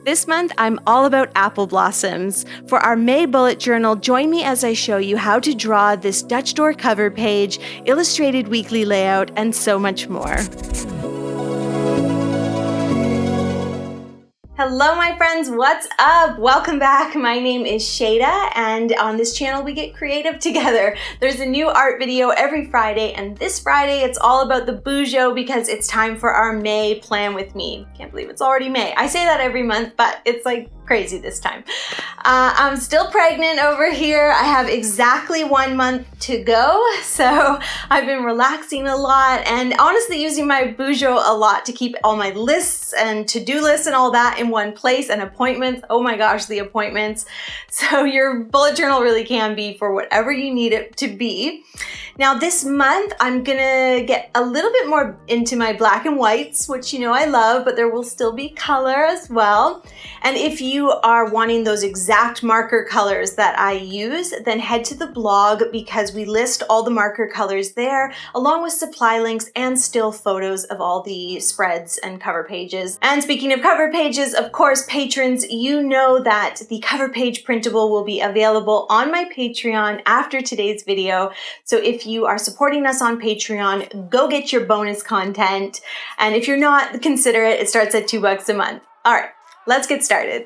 This month, I'm all about apple blossoms. For our May bullet journal, join me as I show you how to draw this Dutch door cover page, illustrated weekly layout, and so much more. Hello my friends, what's up? Welcome back. My name is Shayda, and on this channel we get creative together. There's a new art video every Friday, and this Friday it's all about the bujo because it's time for our May plan with me. Can't believe it's already May. I say that every month, but it's like crazy this time. I'm still pregnant over here. I have exactly 1 month to go, so I've been relaxing a lot and honestly using my bujo a lot to keep all my lists and to-do lists and all that in one place, and appointments. Oh my gosh, the appointments. So your bullet journal really can be for whatever you need it to be. Now this month, I'm gonna get a little bit more into my black and whites, which you know I love, but there will still be color as well. And if you are wanting those exact marker colors that I use, then head to the blog because we list all the marker colors there, along with supply links and still photos of all the spreads and cover pages. And speaking of cover pages, of course, patrons, you know that the cover page printable will be available on my Patreon after today's video. So if you are supporting us on Patreon, go get your bonus content. And if you're not, consider it. It starts at $2 a month. All right, let's get started.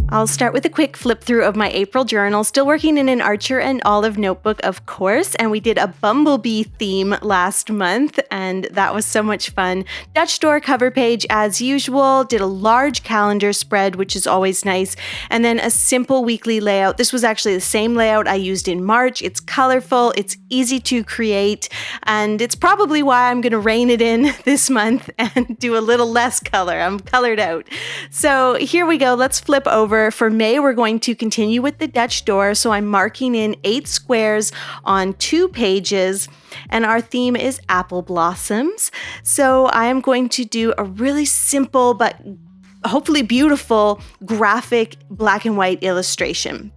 I'll start with a quick flip through of my April journal, still working in an Archer and Olive notebook, of course, and we did a bumblebee theme last month, and that was so much fun. Dutch door cover page as usual, did a large calendar spread, which is always nice, and then a simple weekly layout. This was actually the same layout I used in March. It's colorful, it's easy to create, and it's probably why I'm going to rein it in this month and do a little less color. I'm colored out. So here we go. Let's flip over. For May, we're going to continue with the Dutch door, so I'm marking in 8 squares on 2 pages, and our theme is apple blossoms. So I am going to do a really simple but hopefully beautiful graphic black and white illustration.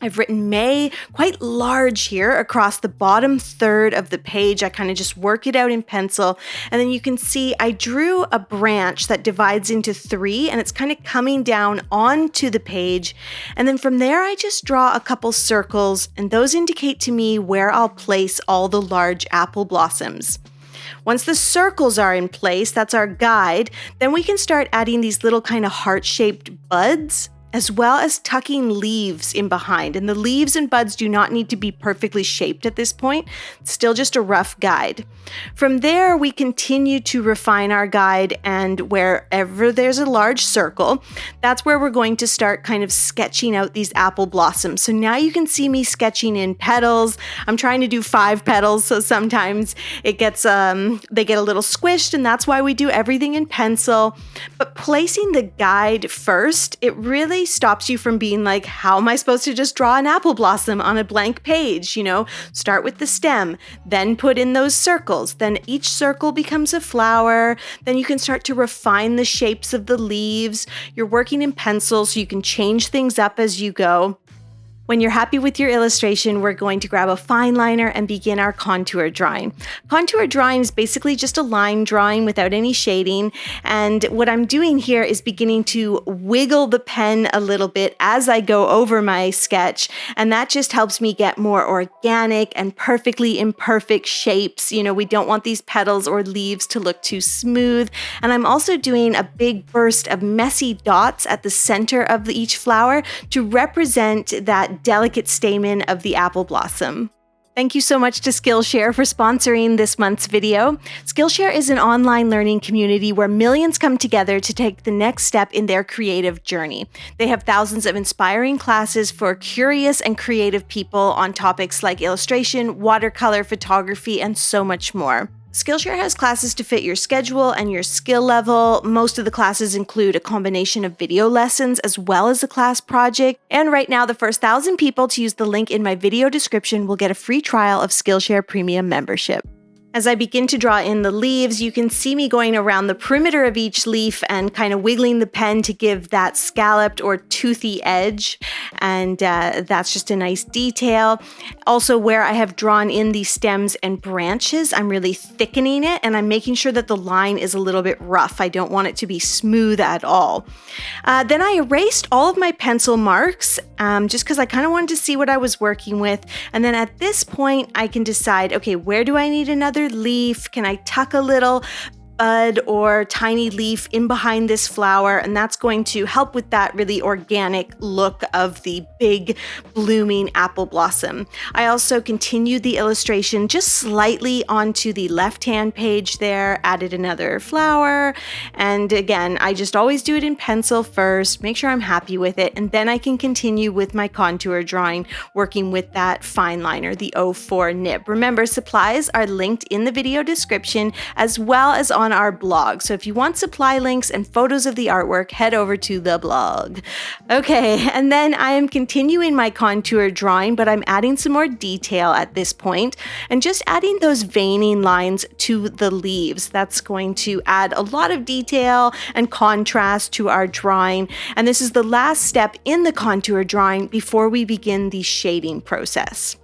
I've written May quite large here across the bottom third of the page. I kind of just work it out in pencil. And then you can see I drew a branch that divides into 3 and it's kind of coming down onto the page. And then from there, I just draw a couple circles and those indicate to me where I'll place all the large apple blossoms. Once the circles are in place, that's our guide, then we can start adding these little kind of heart-shaped buds, as well as tucking leaves in behind. And the leaves and buds do not need to be perfectly shaped at this point. It's still just a rough guide. From there, we continue to refine our guide, and wherever there's a large circle, that's where we're going to start kind of sketching out these apple blossoms. So now you can see me sketching in petals. I'm trying to do 5 petals, so sometimes it gets they get a little squished, and that's why we do everything in pencil. But placing the guide first, it really stops you from being like, how am I supposed to just draw an apple blossom on a blank page? You know, start with the stem, then put in those circles. Then each circle becomes a flower. Then you can start to refine the shapes of the leaves. You're working in pencil, so you can change things up as you go. When you're happy with your illustration, we're going to grab a fine liner and begin our contour drawing. Contour drawing is basically just a line drawing without any shading. And what I'm doing here is beginning to wiggle the pen a little bit as I go over my sketch. And that just helps me get more organic and perfectly imperfect shapes. You know, we don't want these petals or leaves to look too smooth. And I'm also doing a big burst of messy dots at the center of each flower to represent that delicate stamen of the apple blossom. Thank you so much to Skillshare for sponsoring this month's video. Skillshare is an online learning community where millions come together to take the next step in their creative journey. They have thousands of inspiring classes for curious and creative people on topics like illustration, watercolor, photography, and so much more. Skillshare has classes to fit your schedule and your skill level. Most of the classes include a combination of video lessons as well as a class project. And right now, the first 1,000 people to use the link in my video description will get a free trial of Skillshare Premium membership. As I begin to draw in the leaves, you can see me going around the perimeter of each leaf and kind of wiggling the pen to give that scalloped or toothy edge. And that's just a nice detail. Also, where I have drawn in the stems and branches, I'm really thickening it and I'm making sure that the line is a little bit rough. I don't want it to be smooth at all. Then I erased all of my pencil marks just because I kind of wanted to see what I was working with. And then at this point, I can decide, okay, where do I need another leaf? Can I tuck a little bud or tiny leaf in behind this flower? And that's going to help with that really organic look of the big blooming apple blossom. I also continued the illustration just slightly onto the left-hand page there, added another flower. And again, I just always do it in pencil first, make sure I'm happy with it, and then I can continue with my contour drawing, working with that fine liner, the 04 nib. Remember, supplies are linked in the video description as well as on our blog. So if you want supply links and photos of the artwork, head over to the blog. Okay, and then I am continuing my contour drawing, but I'm adding some more detail at this point and just adding those veining lines to the leaves. That's going to add a lot of detail and contrast to our drawing. And this is the last step in the contour drawing before we begin the shading process.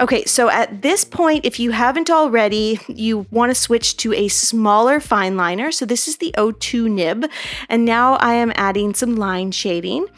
Okay, so at this point, if you haven't already, you want to switch to a smaller fine liner. So this is the 02 nib, and now I am adding some line shading.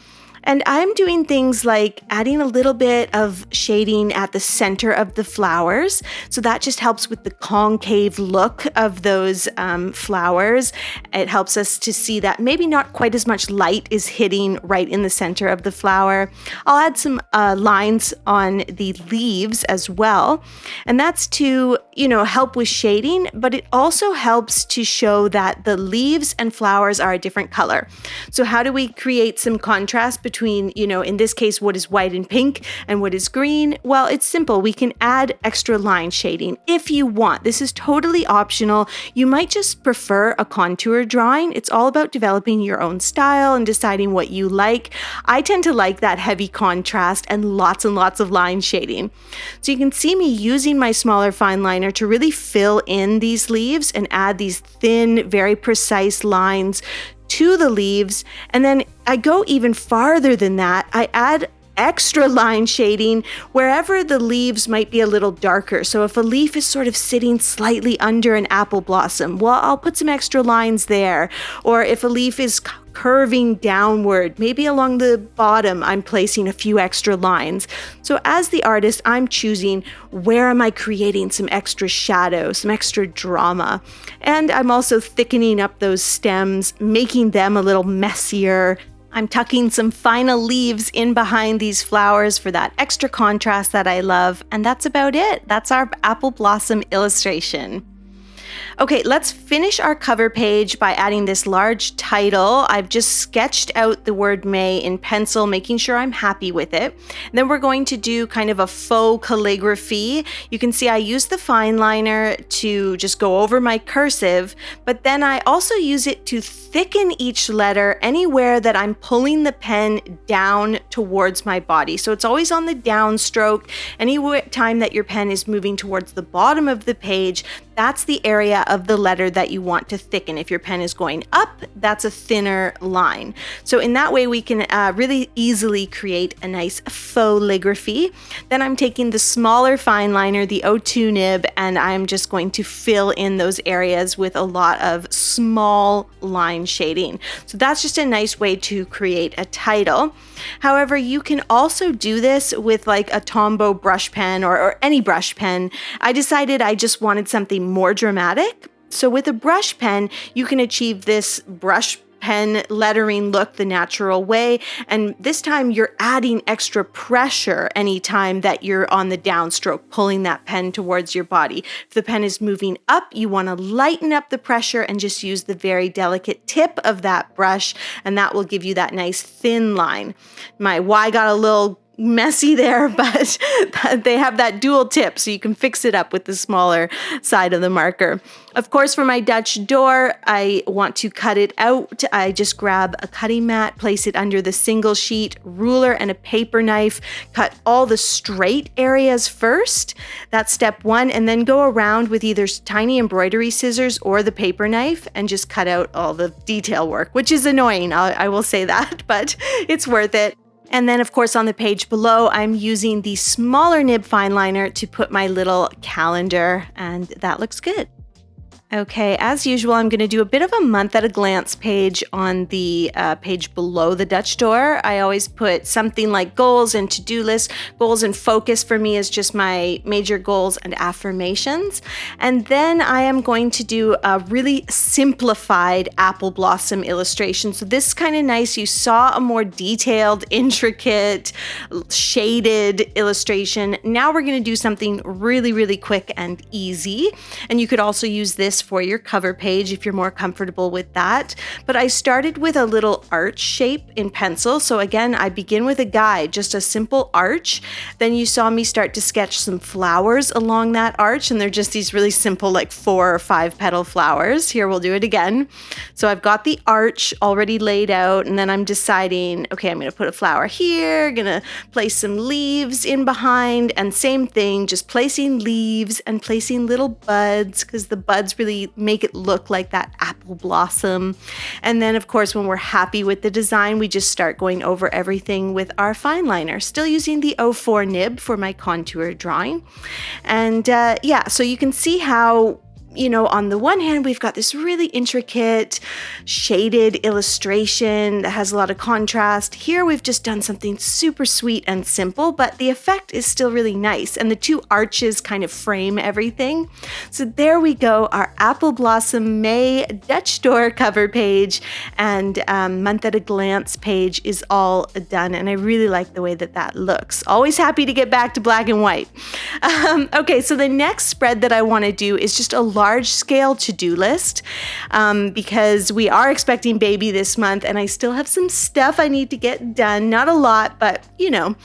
And I'm doing things like adding a little bit of shading at the center of the flowers. So that just helps with the concave look of those flowers. It helps us to see that maybe not quite as much light is hitting right in the center of the flower. I'll add some lines on the leaves as well. And that's to, help with shading, but it also helps to show that the leaves and flowers are a different color. So how do we create some contrast between, in this case, what is white and pink and what is green? Well, it's simple. We can add extra line shading if you want. This is totally optional. You might just prefer a contour drawing. It's all about developing your own style and deciding what you like. I tend to like that heavy contrast and lots of line shading. So you can see me using my smaller fine liner to really fill in these leaves and add these thin, very precise lines to the leaves. And then I go even farther than that. I add extra line shading wherever the leaves might be a little darker. So if a leaf is sort of sitting slightly under an apple blossom, well, I'll put some extra lines there. Or if a leaf is curving downward, maybe along the bottom, I'm placing a few extra lines. So as the artist, I'm choosing where am I creating some extra shadow, some extra drama. And I'm also thickening up those stems, making them a little messier. I'm tucking some final leaves in behind these flowers for that extra contrast that I love. And that's about it. That's our apple blossom illustration. Okay, let's finish our cover page by adding this large title. I've just sketched out the word May in pencil, making sure I'm happy with it. And then we're going to do kind of a faux calligraphy. You can see I use the fine liner to just go over my cursive, but then I also use it to thicken each letter anywhere that I'm pulling the pen down towards my body. So it's always on the downstroke. Any time that your pen is moving towards the bottom of the page, that's the area of the letter that you want to thicken. If your pen is going up, that's a thinner line. So in that way, we can really easily create a nice faux calligraphy. Then I'm taking the smaller fine liner, the 02 nib, and I'm just going to fill in those areas with a lot of small line shading. So that's just a nice way to create a title. However, you can also do this with like a Tombow brush pen or any brush pen. I decided I just wanted something more dramatic. So with a brush pen, you can achieve this brush pen lettering look the natural way. And this time you're adding extra pressure anytime that you're on the downstroke, pulling that pen towards your body. If the pen is moving up, you want to lighten up the pressure and just use the very delicate tip of that brush, and that will give you that nice thin line. My Y got a little messy there, but they have that dual tip, so you can fix it up with the smaller side of the marker. Of course, for my Dutch door, I want to cut it out. I just grab a cutting mat, place it under the single sheet, ruler, and a paper knife. Cut all the straight areas first. That's step one, and then go around with either tiny embroidery scissors or the paper knife and just cut out all the detail work, which is annoying, I will say that, but it's worth it. And then, of course, on the page below, I'm using the smaller nib fine liner to put my little calendar, and that looks good. Okay, as usual, I'm going to do a bit of a month at a glance page on the page below the Dutch door. I always put something like goals and to-do list. Goals and focus for me is just my major goals and affirmations. And then I am going to do a really simplified apple blossom illustration. So this is kind of nice. You saw a more detailed, intricate, shaded illustration. Now we're going to do something really, really quick and easy. And you could also use this for your cover page if you're more comfortable with that. But I started with a little arch shape in pencil. So again, I begin with a guide, just a simple arch. Then you saw me start to sketch some flowers along that arch, and they're just these really simple, like 4 or 5 petal flowers. Here, we'll do it again. So I've got the arch already laid out, and then I'm deciding, okay, I'm going to put a flower here, going to place some leaves in behind, and same thing, just placing leaves and placing little buds, because the buds really make it look like that apple blossom. And then, of course, when we're happy with the design, we just start going over everything with our fine liner, still using the 04 nib for my contour drawing. And yeah, so you can see how, you know, on the one hand, we've got this really intricate shaded illustration that has a lot of contrast. Here, we've just done something super sweet and simple, but the effect is still really nice. And the 2 arches kind of frame everything. So there we go, our Apple Blossom May Dutch door cover page and month at a glance page is all done. And I really like the way that that looks. Always happy to get back to black and white. Okay, so the next spread that I want to do is just a large scale to-do list because we are expecting baby this month and I still have some stuff I need to get done. Not a lot, but you know.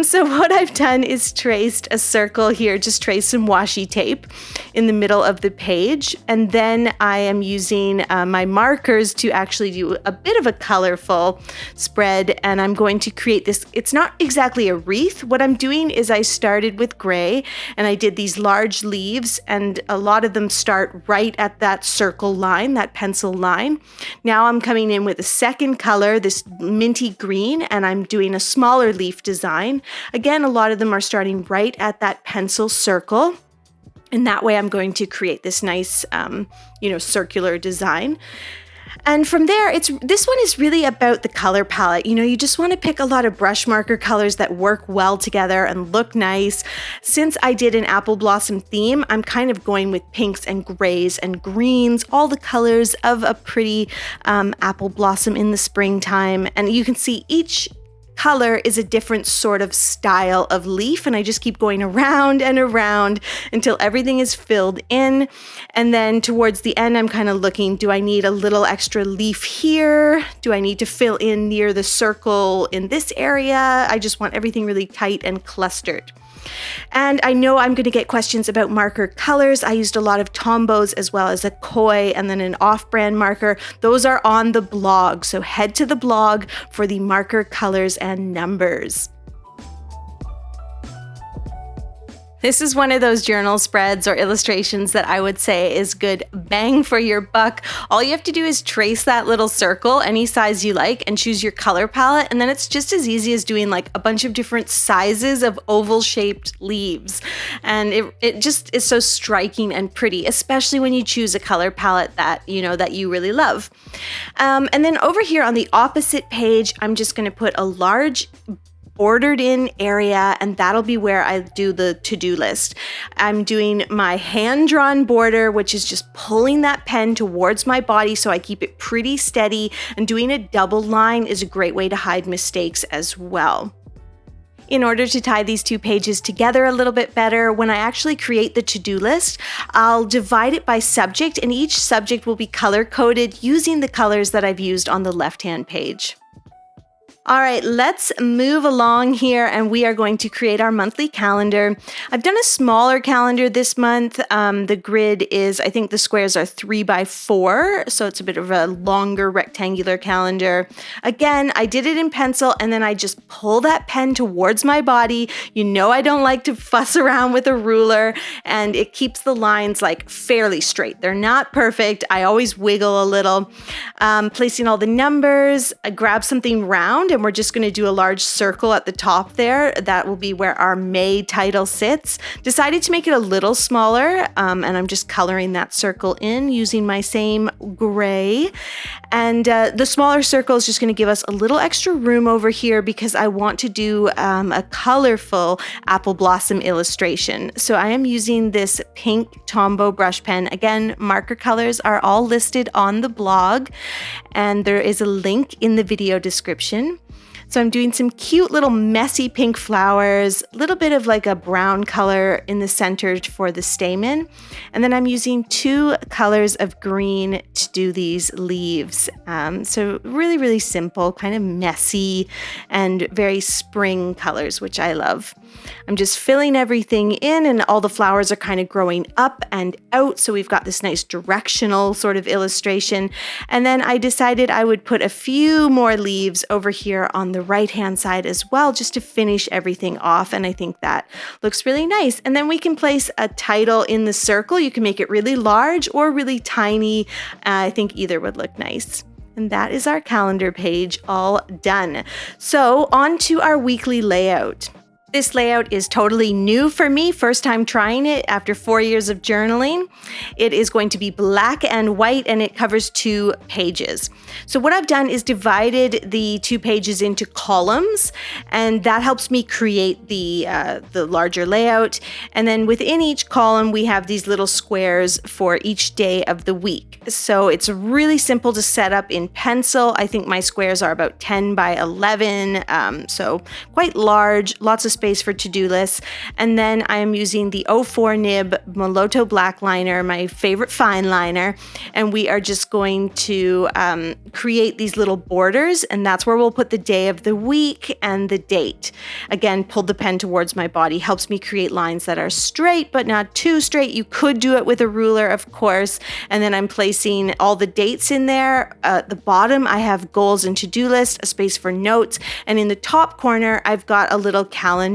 So what I've done is traced a circle here, just traced some washi tape in the middle of the page. And then I am using my markers to actually do a bit of a colorful spread. And I'm going to create this. It's not exactly a wreath. What I'm doing is I started with gray and I did these large leaves, and a lot of them start right at that circle line, that pencil line. Now I'm coming in with a second color, this minty green, and I'm doing a smaller leaf design. Again, a lot of them are starting right at that pencil circle. And that way I'm going to create this nice, circular design. And from there, this one is really about the color palette. You know, you just want to pick a lot of brush marker colors that work well together and look nice. Since I did an apple blossom theme, I'm kind of going with pinks and grays and greens, all the colors of a pretty apple blossom in the springtime. And you can see each color is a different sort of style of leaf, and I just keep going around and around until everything is filled in. And then towards the end, I'm kind of looking, do I need a little extra leaf here? Do I need to fill in near the circle in this area? I just want everything really tight and clustered. And I know I'm going to get questions about marker colors. I used a lot of Tombows as well as a Koi and then an off-brand marker. Those are on the blog, so head to the blog for the marker colors and numbers. This is one of those journal spreads or illustrations that I would say is good bang for your buck. All you have to do is trace that little circle any size you like and choose your color palette, and then it's just as easy as doing like a bunch of different sizes of oval shaped leaves. And it just is so striking and pretty, especially when you choose a color palette that you really love. And then over here on the opposite page, I'm just going to put a large bordered in area, and that'll be where I do the to-do list. I'm doing my hand-drawn border, which is just pulling that pen towards my body so I keep it pretty steady, and doing a double line is a great way to hide mistakes as well. In order to tie these 2 pages together a little bit better, when I actually create the to-do list, I'll divide it by subject, and each subject will be color-coded using the colors that I've used on the left-hand page. All right, let's move along here and we are going to create our monthly calendar. I've done a smaller calendar this month. The grid is, I think the squares are 3x4, so it's a bit of a longer rectangular calendar. Again, I did it in pencil and then I just pull that pen towards my body. You know I don't like to fuss around with a ruler, and it keeps the lines like fairly straight. They're not perfect. I always wiggle a little. Placing all the numbers, I grab something round and we're just going to do a large circle at the top there. That will be where our May title sits. Decided to make it a little smaller, and I'm just coloring that circle in using my same gray. And the smaller circle is just going to give us a little extra room over here because I want to do a colorful apple blossom illustration. So I am using this pink Tombow brush pen. Again, marker colors are all listed on the blog, and there is a link in the video description. So I'm doing some cute little messy pink flowers, a little bit of like a brown color in the center for the stamen. And then I'm using 2 colors of green to do these leaves. So really, really simple, kind of messy and very spring colors, which I love. I'm just filling everything in and all the flowers are kind of growing up and out. So we've got this nice directional sort of illustration. And then I decided I would put a few more leaves over here on the right-hand side as well, just to finish everything off. And I think that looks really nice. And then we can place a title in the circle. You can make it really large or really tiny. I think either would look nice. And that is our calendar page all done. So on to our weekly layout. This layout is totally new for me, first time trying it after 4 years of journaling. It is going to be black and white and it covers 2 pages. So what I've done is divided the 2 pages into columns, and that helps me create the larger layout. And then within each column, we have these little squares for each day of the week. So it's really simple to set up in pencil. I think my squares are about 10 by 11, so quite large, lots of space for to-do lists. And then I am using the 04 nib Moloto black liner, my favorite fine liner, and we are just going to create these little borders, and that's where we'll put the day of the week and the date. Again, pulled the pen towards my body, helps me create lines that are straight but not too straight. You could do it with a ruler, of course. And then I'm placing all the dates in there. At the bottom, I have goals and to-do list, a space for notes, and in the top corner, I've got a little calendar.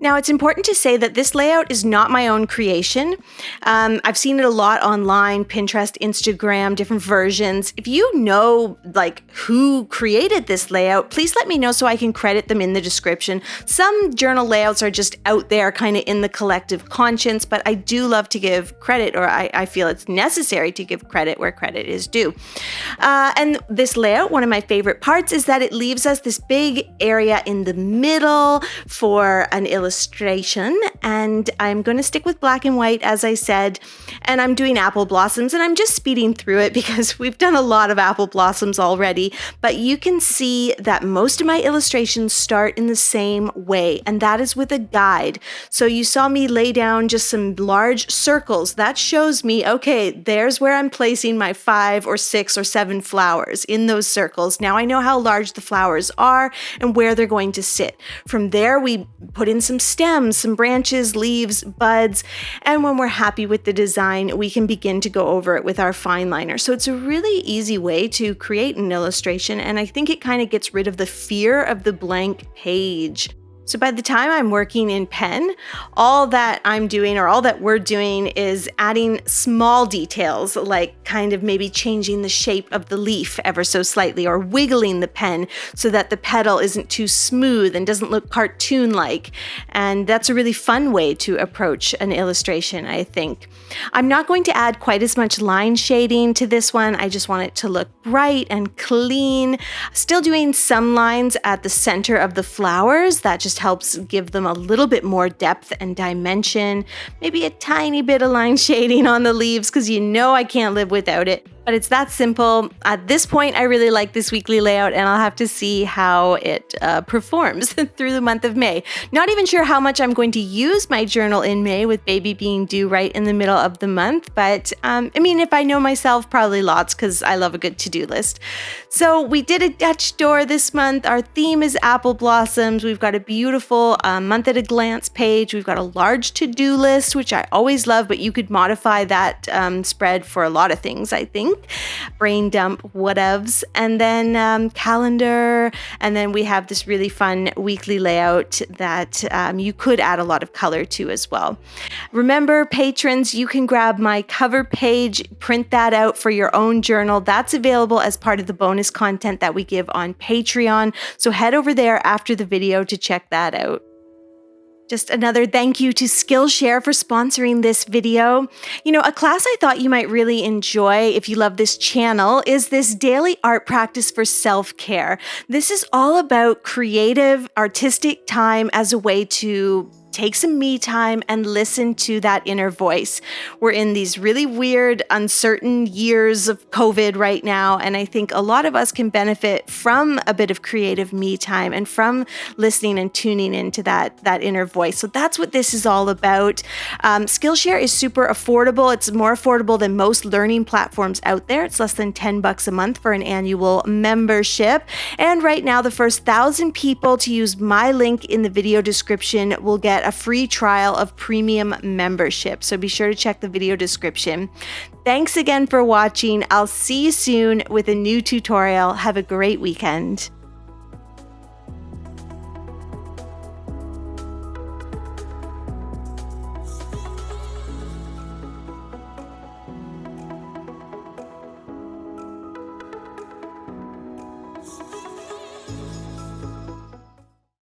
Now, it's important to say that this layout is not my own creation. I've seen it a lot online, Pinterest, Instagram, different versions. If you know like who created this layout, please let me know so I can credit them in the description. Some journal layouts are just out there kind of in the collective conscience, but I do love to give credit, or I feel it's necessary to give credit where credit is due. And this layout, one of my favorite parts is that it leaves us this big area in the middle for an illustration, and I'm going to stick with black and white, as I said, and I'm doing apple blossoms, and I'm just speeding through it because we've done a lot of apple blossoms already, but you can see that most of my illustrations start in the same way, and that is with a guide. So you saw me lay down just some large circles. That shows me, okay, there's where I'm placing my 5 or 6 or 7 flowers in those circles. Now I know how large the flowers are and where they're going to sit. From there, we put in some stems, some branches, leaves, buds, and when we're happy with the design, we can begin to go over it with our fine liner. So it's a really easy way to create an illustration, and I think it kind of gets rid of the fear of the blank page. So by the time I'm working in pen, all that I'm doing, or all that we're doing, is adding small details, like kind of maybe changing the shape of the leaf ever so slightly, or wiggling the pen so that the petal isn't too smooth and doesn't look cartoon-like. And that's a really fun way to approach an illustration, I think. I'm not going to add quite as much line shading to this one. I just want it to look bright and clean. Still doing some lines at the center of the flowers. That just helps give them a little bit more depth and dimension. Maybe a tiny bit of line shading on the leaves, because you know I can't live without it. But it's that simple. At this point, I really like this weekly layout, and I'll have to see how it performs through the month of May. Not even sure how much I'm going to use my journal in May, with baby being due right in the middle of the month. But I mean, if I know myself, probably lots, because I love a good to-do list. So we did a Dutch door this month. Our theme is apple blossoms. We've got a beautiful month at a glance page. We've got a large to-do list, which I always love, but you could modify that spread for a lot of things, I think. Brain dump, whatevs. And then calendar. And then we have this really fun weekly layout that you could add a lot of color to as well. Remember, patrons, you can grab my cover page, print that out for your own journal. That's available as part of the bonus content that we give on Patreon. So head over there after the video to check that out. Just another thank you to Skillshare for sponsoring this video. You know, a class I thought you might really enjoy if you love this channel is this daily art practice for self-care. This is all about creative, artistic time as a way to take some me time and listen to that inner voice. We're in these really weird, uncertain years of COVID right now, and I think a lot of us can benefit from a bit of creative me time and from listening and tuning into that inner voice. So that's what this is all about. Skillshare is super affordable. It's more affordable than most learning platforms out there. It's less than $10 a month for an annual membership. And right now, the first 1,000 people to use my link in the video description will get a free trial of premium membership. So be sure to check the video description. Thanks again for watching. I'll see you soon with a new tutorial. Have a great weekend.